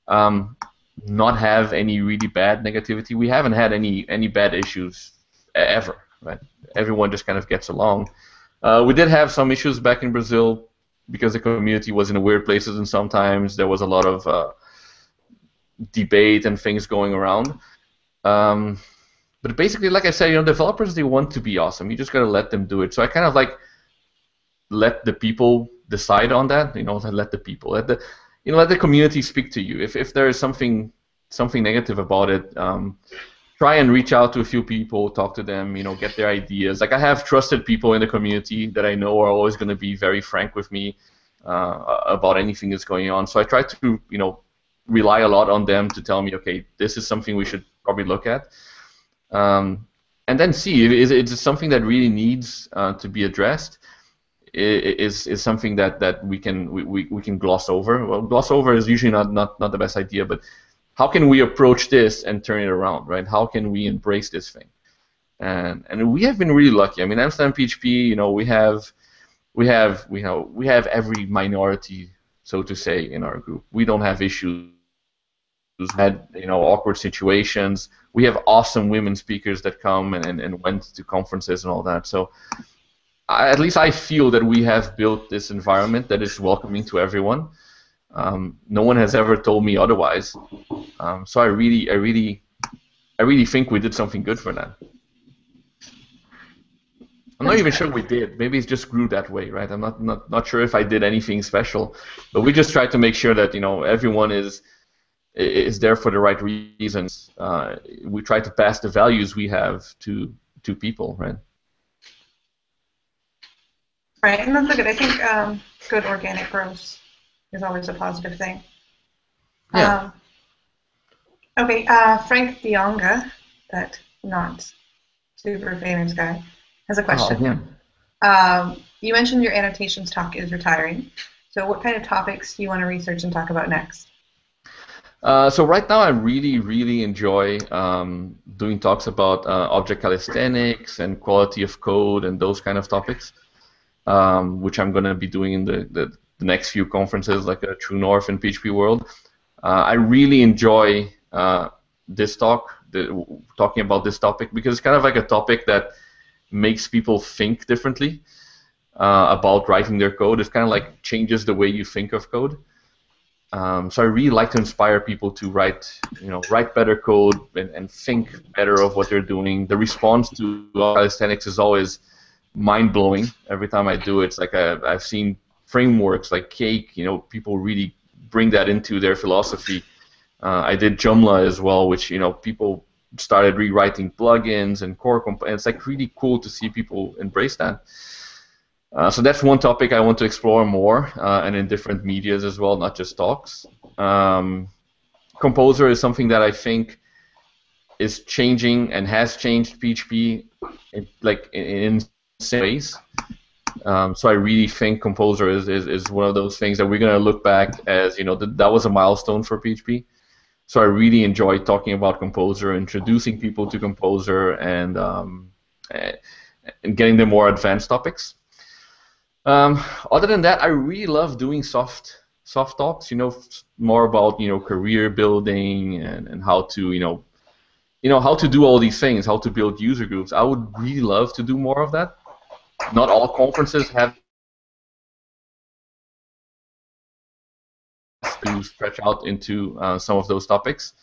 not have any really bad negativity. We haven't had any bad issues ever, right? Everyone just kind of gets along. We did have some issues back in Brazil because the community was in weird places, and sometimes there was a lot of debate and things going around. But basically, like I said, developers, they want to be awesome. You just gotta let them do it. So I kind of let the people decide on that. Let the people, let the community speak to you. If there is something negative about it, try and reach out to a few people, talk to them, get their ideas. Like, I have trusted people in the community that I know are always going to be very frank with me, about anything that's going on. So I try to, rely a lot on them to tell me, okay, this is something we should probably look at, and then see is it something that really needs to be addressed. Is something that we can gloss over. Well, gloss over is usually not the best idea, but how can we approach this and turn it around, right? How can we embrace this thing? And we have been really lucky. I mean, Amsterdam PHP, we have every minority, so to say, in our group. We don't have issues. Had awkward situations. We have awesome women speakers that come and went to conferences and all that. So at least I feel that we have built this environment that is welcoming to everyone. No one has ever told me otherwise. So I really think we did something good for that. I'm not even sure we did. Maybe it just grew that way, right? I'm not sure if I did anything special, but we just tried to make sure that everyone is there for the right reasons. We try to pass the values we have to people, right? Right, and that's good. I think good organic growth is always a positive thing. Yeah. Okay, Frank DeYonga, that not super famous guy, has a question. You mentioned your annotations talk is retiring. So what kind of topics do you want to research and talk about next? So right now I really enjoy doing talks about object calisthenics and quality of code and those kind of topics, which I'm going to be doing in the next few conferences, like True North and PHP World. I really enjoy this talking about this topic, because it's kind of like a topic that makes people think differently about writing their code. It's kind of like changes the way you think of code. So I really like to inspire people to write better code and think better of what they're doing. The response to calisthenics is always mind-blowing. Every time I do it, it's like I've seen frameworks like Cake. People really bring that into their philosophy. I did Joomla as well, which people started rewriting plugins and core components. It's like really cool to see people embrace that. So that's one topic I want to explore more, and in different medias as well, not just talks. Composer is something that I think is changing and has changed PHP in some ways. So I really think Composer is one of those things that we're going to look back as, that was a milestone for PHP. So I really enjoy talking about Composer, introducing people to Composer, and getting them more advanced topics. Other than that, I really love doing soft talks. More about career building and how to how to do all these things, how to build user groups. I would really love to do more of that. Not all conferences have to stretch out into some of those topics.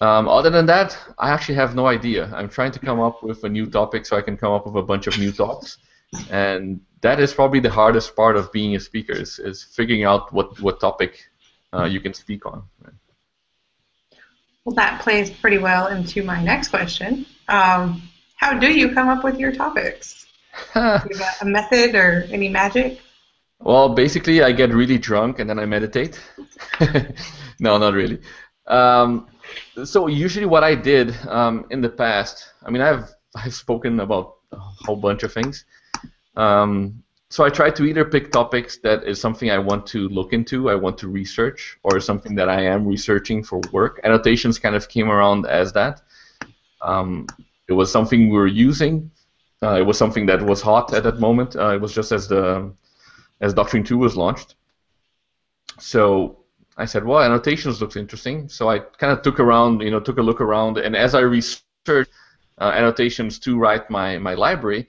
Other than that, I actually have no idea. I'm trying to come up with a new topic so I can come up with a bunch of new talks, and that is probably the hardest part of being a speaker is figuring out what topic you can speak on. Well, that plays pretty well into my next question. How do you come up with your topics? Do you have a method or any magic? Well, basically, I get really drunk and then I meditate. No, not really. So usually, what I did in the past, I mean, I've spoken about a whole bunch of things. So I try to either pick topics that is something I want to look into, I want to research, or something that I am researching for work. Annotations kind of came around as that. It was something we were using. It was something that was hot at that moment. It was just as Doctrine 2 was launched. So I said, well, annotations looks interesting. So I kind of took a look around, and as I researched annotations to write my library,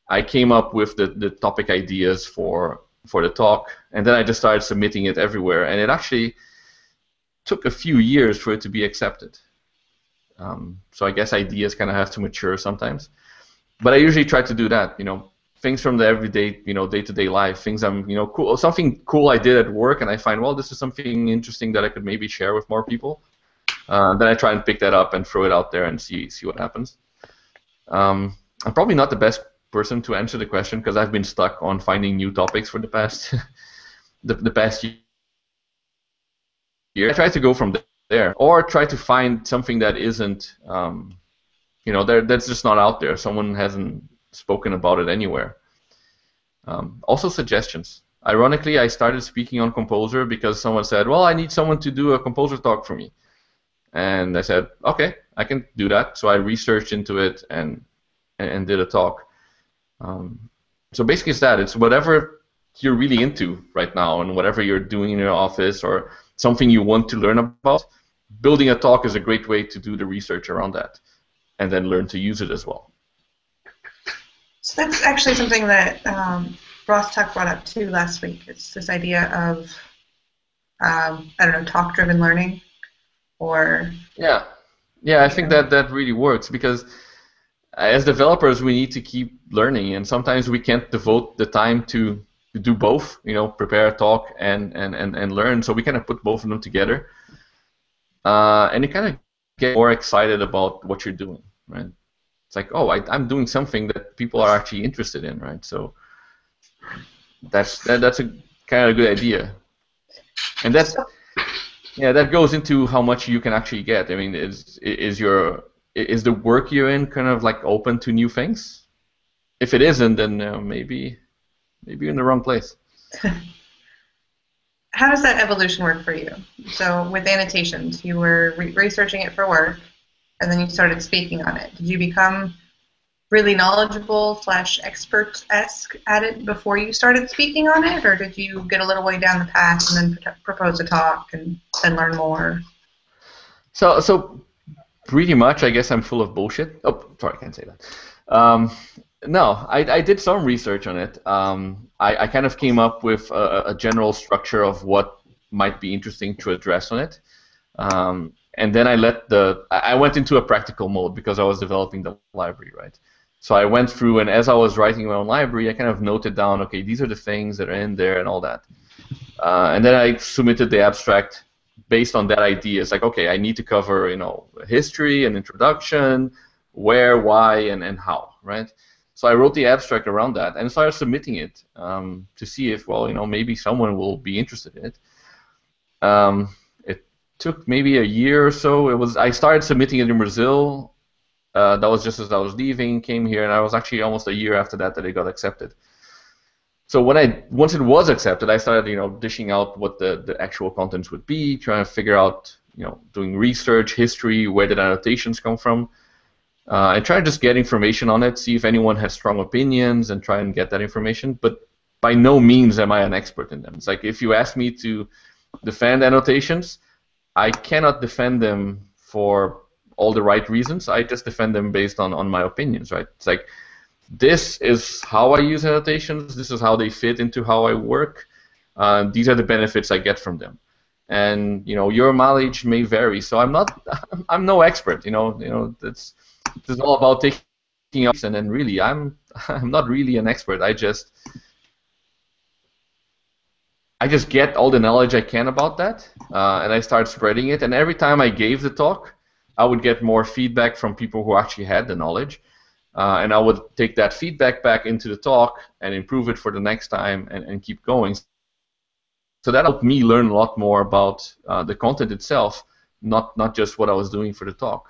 I came up with the topic ideas for the talk, and then I just started submitting it everywhere, and it actually took a few years for it to be accepted. So I guess ideas kind of have to mature sometimes, but I usually try to do that. Things from the everyday, day-to-day life, things cool, something cool I did at work, and I find, well, this is something interesting that I could maybe share with more people. Then I try and pick that up and throw it out there and see what happens. I'm probably not the best person to answer the question because I've been stuck on finding new topics for the past the past year. I try to go from there, or try to find something that isn't, that's just not out there. Someone hasn't spoken about it anywhere. Also suggestions. Ironically, I started speaking on Composer because someone said, well, I need someone to do a Composer talk for me. And I said, okay, I can do that. So I researched into it and did a talk. So basically it's that. It's whatever you're really into right now and whatever you're doing in your office or something you want to learn about. Building a talk is a great way to do the research around that and then learn to use it as well. So that's actually something that Ross Tuck brought up too last week. It's this idea of, talk-driven learning, or yeah, I think that really works because as developers we need to keep learning, and sometimes we can't devote the time to do both. Prepare a talk and learn. So we kind of put both of them together, and you kind of get more excited about what you're doing, right? It's like, oh, I'm doing something that people are actually interested in, right? So that's a kind of good idea, and that goes into how much you can actually get. I mean, is the work you're in kind of like open to new things? If it isn't, then maybe you're in the wrong place. How does that evolution work for you? So with annotations, you were researching it for work, and then you started speaking on it. Did you become really knowledgeable / expert-esque at it before you started speaking on it, or did you get a little way down the path and then propose a talk and then learn more? So pretty much, I guess I'm full of bullshit. Oh, sorry, I can't say that. No, I did some research on it. I kind of came up with a general structure of what might be interesting to address on it. And then I went into a practical mode because I was developing the library, right? So I went through, and as I was writing my own library, I kind of noted down, okay, these are the things that are in there and all that. And then I submitted the abstract based on that idea. It's like, okay, I need to cover, history and introduction, where, why, and how, right? So I wrote the abstract around that and started submitting it to see if, maybe someone will be interested in it. It took maybe a year or so. I started submitting it in Brazil. That was just as I was leaving, came here, and I was actually almost a year after that it got accepted. So once it was accepted, I started, dishing out what the actual contents would be, trying to figure out, doing research, history, where did annotations come from, and try to just get information on it, see if anyone has strong opinions, and try and get that information. But by no means am I an expert in them. It's like if you ask me to defend annotations, I cannot defend them for all the right reasons. I just defend them based on my opinions, right? It's like, this is how I use annotations, this is how they fit into how I work, these are the benefits I get from them. And your mileage may vary, so I'm no expert, it's all about taking up, and then really I'm not really an expert. I just get all the knowledge I can about that, and I start spreading it, and every time I gave the talk, I would get more feedback from people who actually had the knowledge, and I would take that feedback back into the talk and improve it for the next time and keep going. So that helped me learn a lot more about the content itself, not just what I was doing for the talk.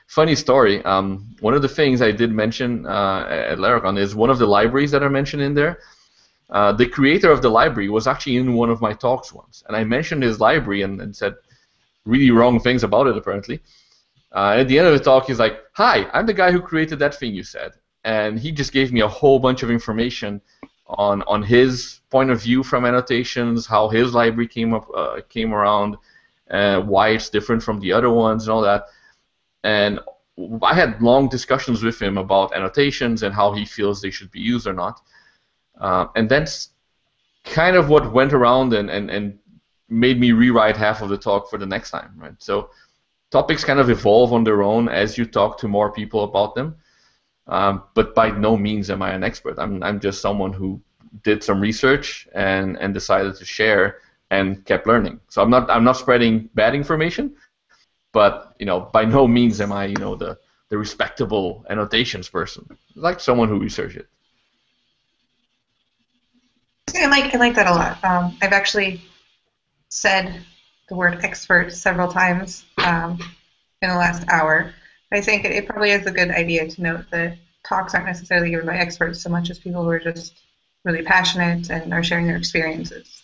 Funny story, one of the things I did mention at Laracon is one of the libraries that are mentioned in there. The creator of the library was actually in one of my talks once, and I mentioned his library and said really wrong things about it, apparently. At the end of the talk, he's like, "Hi, I'm the guy who created that thing you said," and he just gave me a whole bunch of information on his point of view from annotations, how his library came around, why it's different from the other ones, and all that. And I had long discussions with him about annotations and how he feels they should be used or not. And that's kind of what went around and made me rewrite half of the talk for the next time, right? So topics kind of evolve on their own as you talk to more people about them. But by no means am I an expert. I'm just someone who did some research and decided to share and kept learning. So I'm not spreading bad information, but by no means am I the respectable annotations person. Like someone who researched it. I like that a lot. I've actually said the word expert several times in the last hour. I think it probably is a good idea to note that talks aren't necessarily given by experts so much as people who are just really passionate and are sharing their experiences.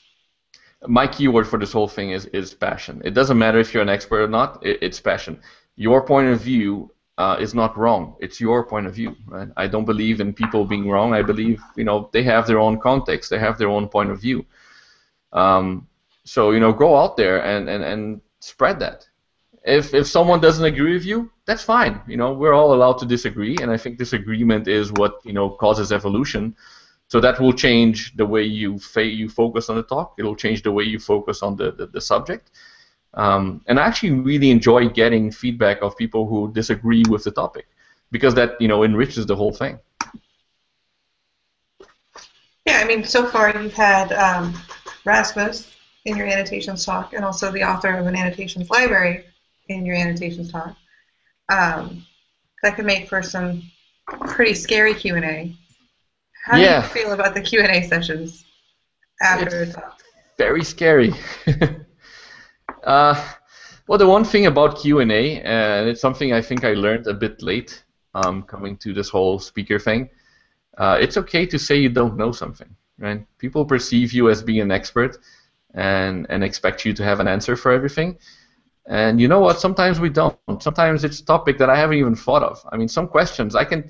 My keyword for this whole thing is passion. It doesn't matter if you're an expert or not. It's passion. Your point of view is not wrong. It's your point of view, right? I don't believe in people being wrong. I believe they have their own context. They have their own point of view. So go out there and spread that. If someone doesn't agree with you, that's fine. We're all allowed to disagree, and I think disagreement is what causes evolution. So that will change the way you focus on the talk. It'll change the way you focus on the subject. And I actually really enjoy getting feedback of people who disagree with the topic, because that enriches the whole thing. Yeah, I mean, so far you've had Rasmus in your annotations talk, and also the author of an annotations library in your annotations talk. That could make for some pretty scary Q&A. How do you feel about the Q&A sessions after the talk? Very scary. Well, the one thing about Q&A, and it's something I think I learned a bit late coming to this whole speaker thing, it's okay to say you don't know something, right? People perceive you as being an expert and expect you to have an answer for everything. And you know what? Sometimes we don't. Sometimes it's a topic that I haven't even thought of. I mean, some questions I can...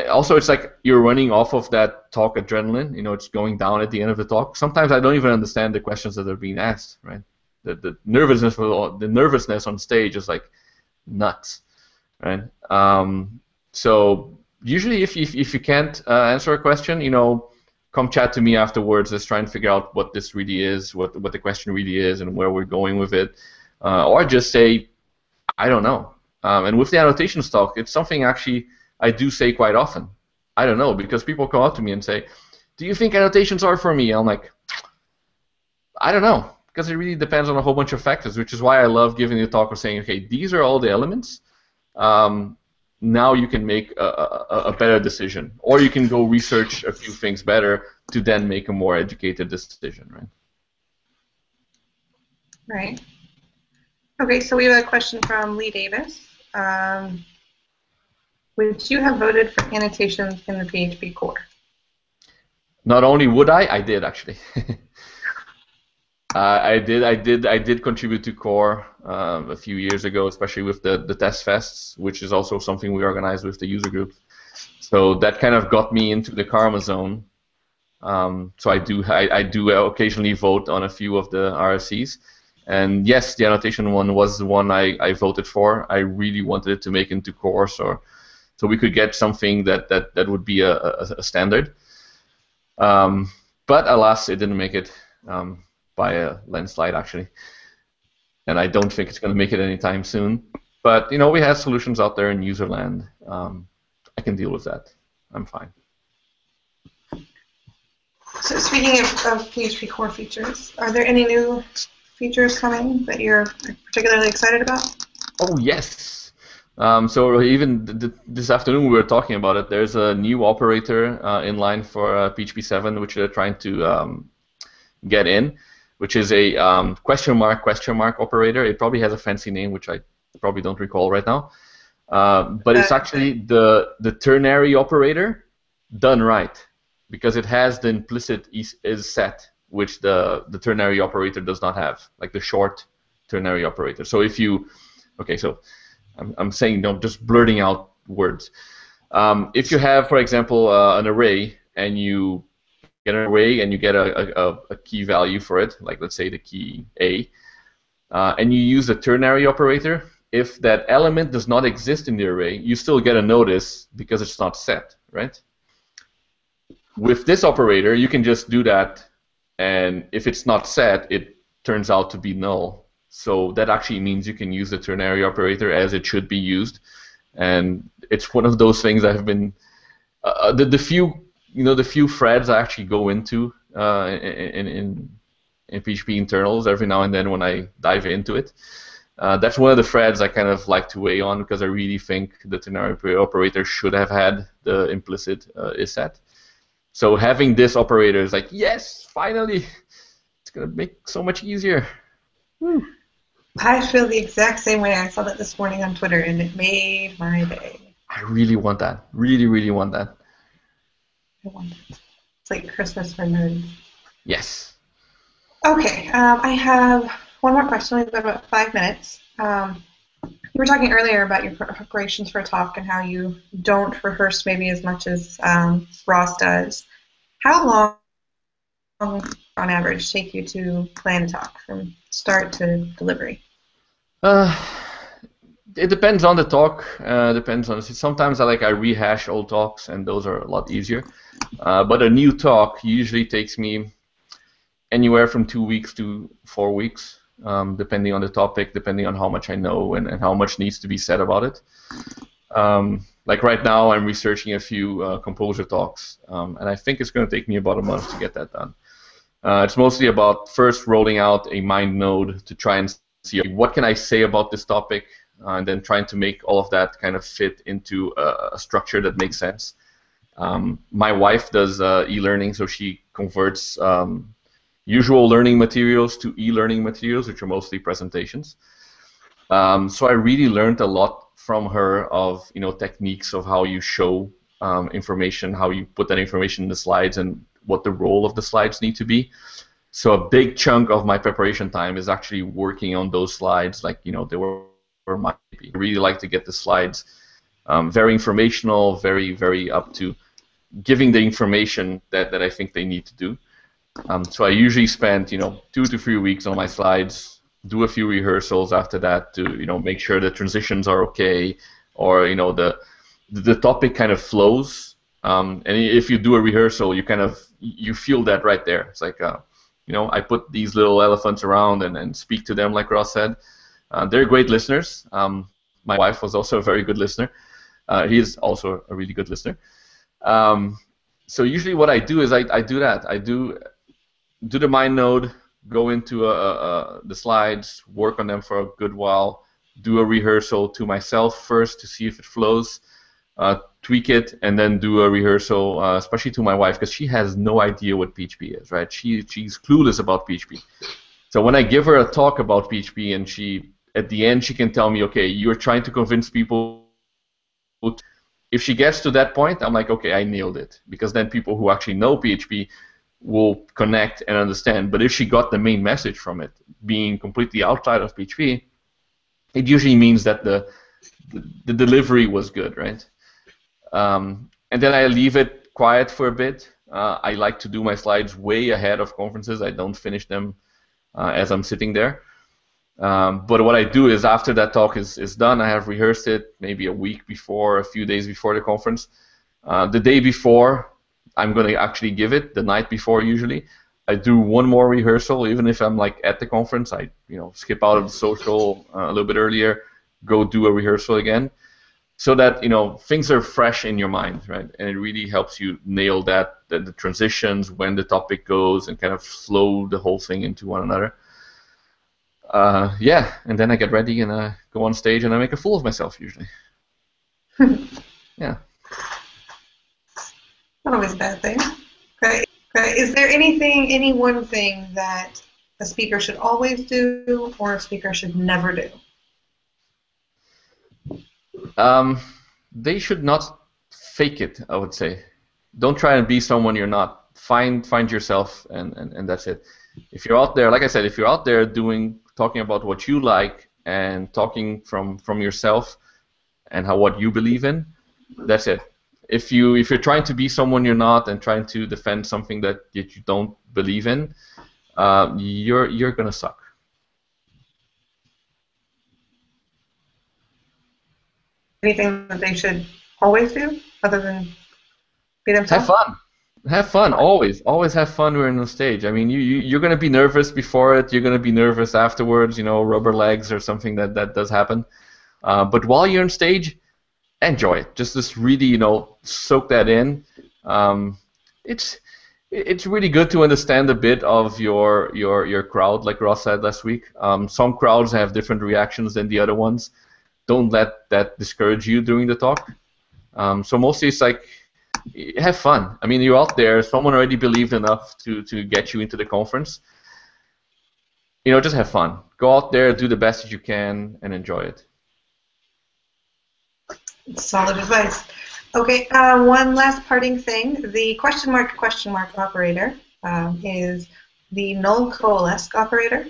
Also, it's like you're running off of that talk adrenaline. It's going down at the end of the talk. Sometimes I don't even understand the questions that are being asked, right? The nervousness on stage is like nuts, right? So usually, if you can't answer a question, come chat to me afterwards. Let's try and figure out what this really is, what the question really is, and where we're going with it. Or just say, I don't know. And with the annotations talk, it's something actually I do say quite often. I don't know, because people come up to me and say, do you think annotations are for me? I'm like, I don't know, because it really depends on a whole bunch of factors, which is why I love giving the talk of saying, okay, these are all the elements. Now you can make a better decision, or you can go research a few things better to then make a more educated decision, right? Right. Okay, so we have a question from Lee Davis. Would you have voted for annotations in the PHP core? Not only would I did actually. I did contribute to core a few years ago, especially with the test fests, which is also something we organized with the user group. So that kind of got me into the karma zone. So I do occasionally vote on a few of the RFCs. And yes, the annotation one was the one I voted for. I really wanted it to make into core, so we could get something that would be a standard. But alas, it didn't make it by a landslide, actually. And I don't think it's going to make it anytime soon. But, we have solutions out there in userland. I can deal with that. I'm fine. So speaking of PHP core features, are there any new features coming that you're particularly excited about? Oh, yes. So even this afternoon we were talking about it. There's a new operator in line for PHP 7, which they're trying to get in, which is a question mark operator. It probably has a fancy name, which I probably don't recall right now. But it's actually the ternary operator done right, because it has the implicit is set, which the ternary operator does not have, like the short ternary operator. So if you, okay, so I'm saying, just blurting out words. If you have, for example, an array, and you get an array and you get a key value for it, like let's say the key A, and you use a ternary operator, if that element does not exist in the array, you still get a notice because it's not set, right? With this operator, you can just do that, and if it's not set, it turns out to be null. So that actually means you can use the ternary operator as it should be used, and it's one of those things that have been the few threads I actually go into in PHP internals every now and then when I dive into it. That's one of the threads I kind of like to weigh on, because I really think the ternary operator should have had the implicit is set. So having this operator is like, yes, finally, it's gonna make so much easier. Woo. I feel the exact same way. I saw that this morning on Twitter, and it made my day. I really want that. Really, really want that. I want it. It's like Christmas for nerds. Yes. Okay, I have one more question. We've got about 5 minutes. You were talking earlier about your preparations for a talk and how you don't rehearse maybe as much as Ross does. How long, on average, take you to plan a talk from start to delivery? Uh, it depends on the talk. Depends on sometimes I rehash old talks, and those are a lot easier. But a new talk usually takes me anywhere from 2 weeks to 4 weeks, depending on the topic, depending on how much I know and how much needs to be said about it. Like right now, I'm researching a few composer talks, and I think it's going to take me about a month to get that done. It's mostly about first rolling out a mind node to try and see what can I say about this topic, and then trying to make all of that kind of fit into a structure that makes sense. My wife does e-learning, so she converts usual learning materials to e-learning materials, which are mostly presentations. So I really learned a lot from her of techniques of how you show information, how you put that information in the slides, and what the role of the slides need to be. So a big chunk of my preparation time is actually working on those slides, like they were my. I really like to get the slides very informational, very very up to giving the information that I think they need to do. So I usually spend 2 to 3 weeks on my slides, do a few rehearsals after that to make sure the transitions are okay, or the topic kind of flows. And if you do a rehearsal, you feel that right there. It's like I put these little elephants around and speak to them, like Ross said. They're great listeners. My wife was also a very good listener. He is also a really good listener. So usually what I do is I do that. I do the mind node, go into the slides, work on them for a good while, do a rehearsal to myself first to see if it flows, tweak it, and then do a rehearsal, especially to my wife, because she has no idea what PHP is, right? She's clueless about PHP. So when I give her a talk about PHP, and at the end she can tell me, okay, you're trying to convince people. If she gets to that point, I'm like, okay, I nailed it, because then people who actually know PHP will connect and understand. But if she got the main message from it, being completely outside of PHP, it usually means that the delivery was good, right? And then I leave it quiet for a bit. I like to do my slides way ahead of conferences. I don't finish them as I'm sitting there. But what I do is after that talk is done, I have rehearsed it maybe a week before, a few days before the conference. The day before, I'm going to actually give it, the night before usually. I do one more rehearsal, even if I'm like at the conference. I skip out of the social a little bit earlier, go do a rehearsal again, so that things are fresh in your mind, right? And it really helps you nail the transitions, when the topic goes, and kind of flow the whole thing into one another. Yeah, and then I get ready and I go on stage and I make a fool of myself usually. Yeah. Not always a bad thing. Right. Is there any one thing that a speaker should always do, or a speaker should never do? They should not fake it, I would say. Don't try and be someone you're not. Find yourself, and that's it. If you're out there, like I said, if you're out there talking about what you like and talking from yourself and what you believe in, that's it. If you're trying to be someone you're not and trying to defend something that you don't believe in, you're gonna suck. Anything that they should always do other than be themselves? Have fun. Always have fun when you're on stage. I mean, you're gonna be nervous before it. You're gonna be nervous afterwards. Rubber legs or something that does happen. But while you're on stage, enjoy it. Just really, soak that in. It's really good to understand a bit of your crowd, like Ross said last week. Some crowds have different reactions than the other ones. Don't let that discourage you during the talk. So mostly it's like have fun. I mean, you're out there. Someone already believed enough to get you into the conference. Just have fun. Go out there, do the best that you can, and enjoy it. Solid advice. Okay, one last parting thing. The question mark operator is the null coalesce operator.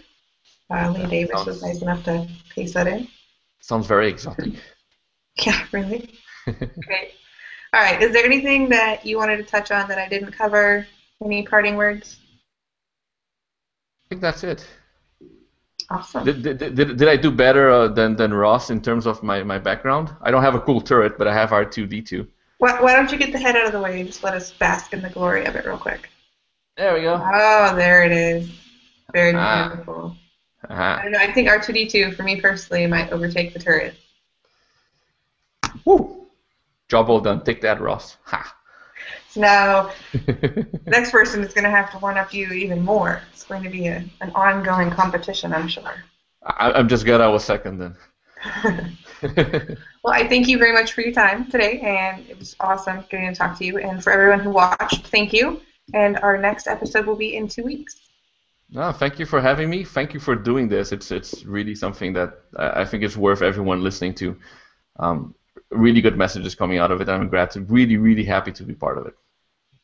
Lee Davis was nice enough to paste that in. Sounds very exotic. Yeah, really? Great. All right, is there anything that you wanted to touch on that I didn't cover? Any parting words? I think that's it. Awesome. Did I do better than Ross in terms of my background? I don't have a cool turret, but I have R2-D2. Why don't you get the head out of the way and just let us bask in the glory of it real quick? There we go. Oh, there it is. Very beautiful. I don't know. I think R2-D2, for me personally, might overtake the turret. Woo! Job well done. Take that, Ross. Ha! So now, next person is going to have to one-up you even more. It's going to be an ongoing competition, I'm sure. I'm just glad I was second then. Well, I thank you very much for your time today, and it was awesome getting to talk to you. And for everyone who watched, thank you. And our next episode will be in 2 weeks. No, thank you for having me. Thank you for doing this. It's really something that I think is worth everyone listening to. Really good messages coming out of it. I'm really, really happy to be part of it.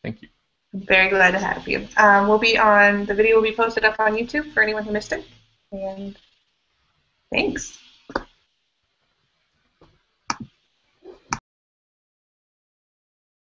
Thank you. I'm very glad to have you. The video will be posted up on YouTube for anyone who missed it. And thanks.